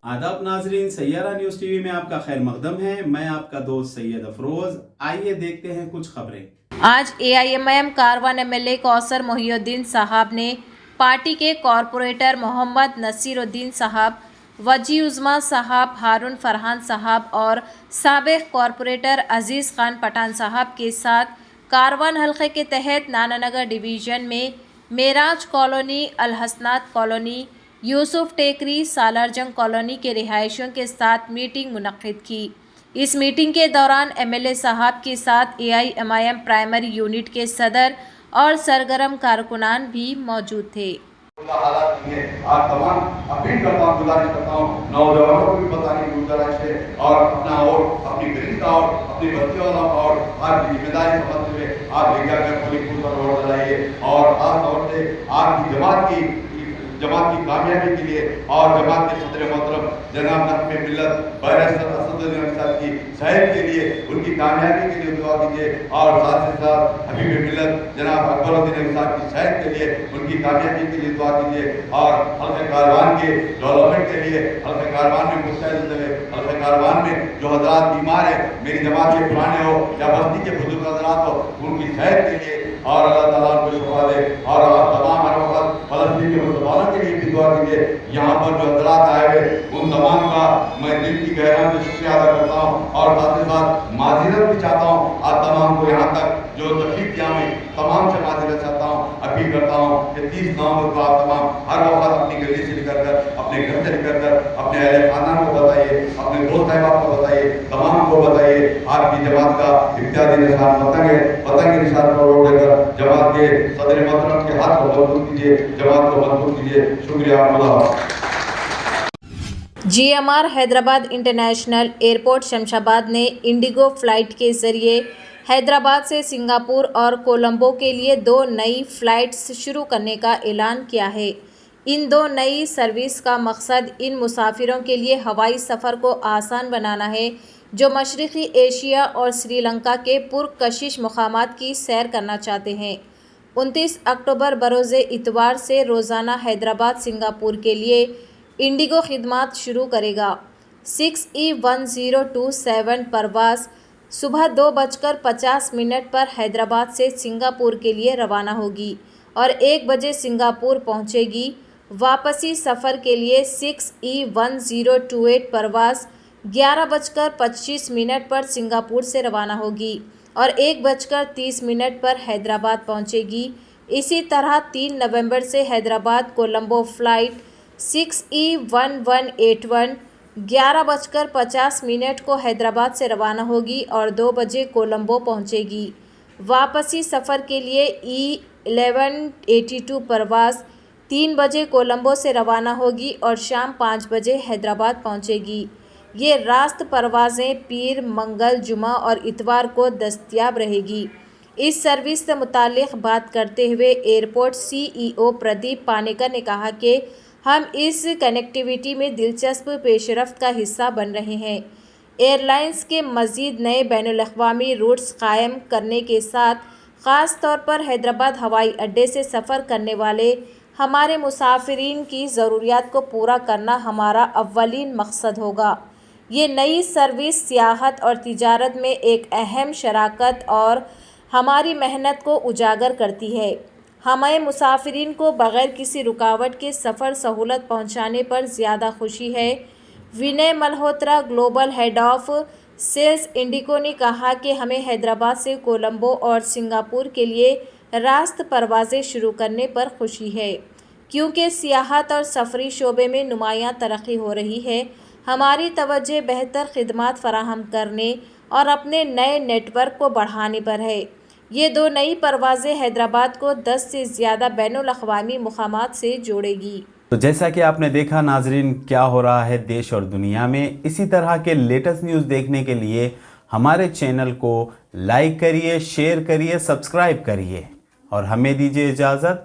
आदाब नाजरीन, Saiyaara news TV में आपका खैर मकदम है। मैं आपका दोस्त सैयद अफरोज। आइए देखते हैं कुछ खबरें। आज AIMIM कारवान MLA कौसर मोहिउद्दीन साहब ने पार्टी के कॉरपोरेटर मोहम्मद नसीरुद्दीन साहब, वजी उज़्मा साहब, हारून फरहान साहब और साबिक़ कॉरपोरेटर अजीज़ खान पठान साहब के साथ कारवान हल्के के तहत नानानगर डिवीज़न में मेराज कॉलोनी, अलहसनात कॉलोनी, यूसुफ टेकरी, सालारजंग कॉलोनी के रिहायशियों के साथ मीटिंग मुनक्किद की। इस मीटिंग के दौरान MLA साहब के साथ AIMIM प्राइमरी यूनिट के सदर और सरगर्म कारकुनान भी मौजूद थे। हालात में आज तमाम अपील करता हूँ, गुजारिश करता हूँ, नौजवानों को भी बताने की गुजारिश है और अपना और अपनी गरीब का और अपनी बच्चियों का और आपकी जिम्मेदारी समझते हुए आप लेकर कर पूरी पूरा वोट डालिए और खास तौर से आपकी जमात की कामयाबी के लिए और जमात के सदर मोहतरम जनाब नक़्मे मिल्लत बैरिस्टर असदुद्दीन साहब की सेहत के लिए, उनकी कामयाबी के लिए दुआ कीजिए और साथ ही साथ हबीब मिल्लत जनाब अकबरुद्दीन साहब की सेहत के लिए, उनकी कामयाबी के लिए दुआ कीजिए और हल्के कारवान के डेवलपमेंट के लिए, हल्के कारवान में मुस्तैद हुए हल्के कारवान में जो हजरात बीमार है, मेरी जमात के पुराने हो या बस्ती के बुजुर्ग हजरात हो, उनकी सेहत के लिए और अल्लाह ताला उनको शिफा दे और तमाम हर वक्त फलस्तीन के मुसलमानों के लिए भी दुआ कीजिए। यहाँ पर जो हजरात आए हुए उन तमाम का मैं दिल की गहराई से शुक्रिया अदा करता हूँ और साथ ही साथ माज़ीरत भी चाहता हूँ। आप तमाम को यहाँ तक जो तकलीफ दिया हुई तमाम से माज़ीरत चाहता हूँ, अपील करता हूँ कि 30 नवंबर को आप तमाम हर वक्त अपनी गली से निकल कर, अपने घर से निकल कर अपने अहले खानदान को बताइए, अपने दोस्त अहबाब को बताइए, तमाम को बताइए आपकी जमात का इम्तियाजी निशान पतंग है, पतंग के निशान पर वोट देकर जमात के सदर मोहतरम के हाथ को मजबूत कीजिए, जमात को मजबूत कीजिए। शुक्रिया। GMR Hyderabad international airport Shamshabad ने इंडिगो फ़्लाइट के ज़रिए हैदराबाद से सिंगापुर और कोलंबो के लिए 2 नई फ़्लाइट्स शुरू करने का ऐलान किया है। इन 2 नई सर्विस का मकसद इन मुसाफिरों के लिए हवाई सफ़र को आसान बनाना है जो मशरक़ी एशिया और श्रीलंका के पुरकशिश मकामात की सैर करना चाहते हैं। 29 अक्टूबर बरोज़े इतवार से रोज़ाना हैदराबाद सिंगापुर के लिए इंडिगो खिदमत शुरू करेगा। 6E1027 परवाज़ सुबह 2:50 पर हैदराबाद से सिंगापुर के लिए रवाना होगी और 1 बजे सिंगापुर पहुंचेगी। वापसी सफ़र के लिए 6E1028 परवाज़ 11:25 पर सिंगापुर से रवाना होगी और 1:30 पर हैदराबाद पहुंचेगी। इसी तरह 3 नवंबर से हैदराबाद कोलंबो फ़्लाइट 6E1181 11:50 को हैदराबाद से रवाना होगी और 2 बजे कोलंबो पहुंचेगी। वापसी सफ़र के लिए E1182 परवाज़ 3 बजे कोलंबो से रवाना होगी और शाम 5 बजे हैदराबाद पहुंचेगी। ये रास्त परवाज़ें पीर, मंगल, जुमा और इतवार को दस्तयाब रहेगी। इस सर्विस से मुताल्लिक़ बात करते हुए एयरपोर्ट CEO प्रदीप पानेकर ने कहा कि हम इस कनेक्टिविटी में दिलचस्प पेशरफ्त का हिस्सा बन रहे हैं। एयरलाइंस के मज़ीद नए बैनुल-अक़वामी रूट्स कायम करने के साथ ख़ास तौर पर हैदराबाद हवाई अड्डे से सफ़र करने वाले हमारे मुसाफिरीन की ज़रूरियात को पूरा करना हमारा अव्वलीन मकसद होगा। ये नई सर्विस सियाहत और तिजारत में एक अहम शराकत और हमारी मेहनत को उजागर करती है। हमें मुसाफिरीन को बग़ैर किसी रुकावट के सफ़र सहूलत पहुंचाने पर ज़्यादा खुशी है। Vinay Malhotra, global head of sales IndiGo ने कहा कि हमें हैदराबाद से कोलंबो और सिंगापुर के लिए रास्त परवाज़ें शुरू करने पर खुशी है क्योंकि सियाहत और सफ़री शोबे में नुमायाँ तरक्की हो रही है। हमारी तवज्जो बेहतर खिदमत फराहम करने और अपने नए नेटवर्क को बढ़ाने पर है। ये 2 नई परवाज़ें हैदराबाद को 10 से ज़्यादा बैनुल-अक़वामी मुक़ामात से जोड़ेगी। तो जैसा कि आपने देखा नाजरीन, क्या हो रहा है देश और दुनिया में, इसी तरह के लेटेस्ट न्यूज़ देखने के लिए हमारे चैनल को लाइक करिए, शेयर करिए, सब्सक्राइब करिए और हमें दीजिए इजाज़त।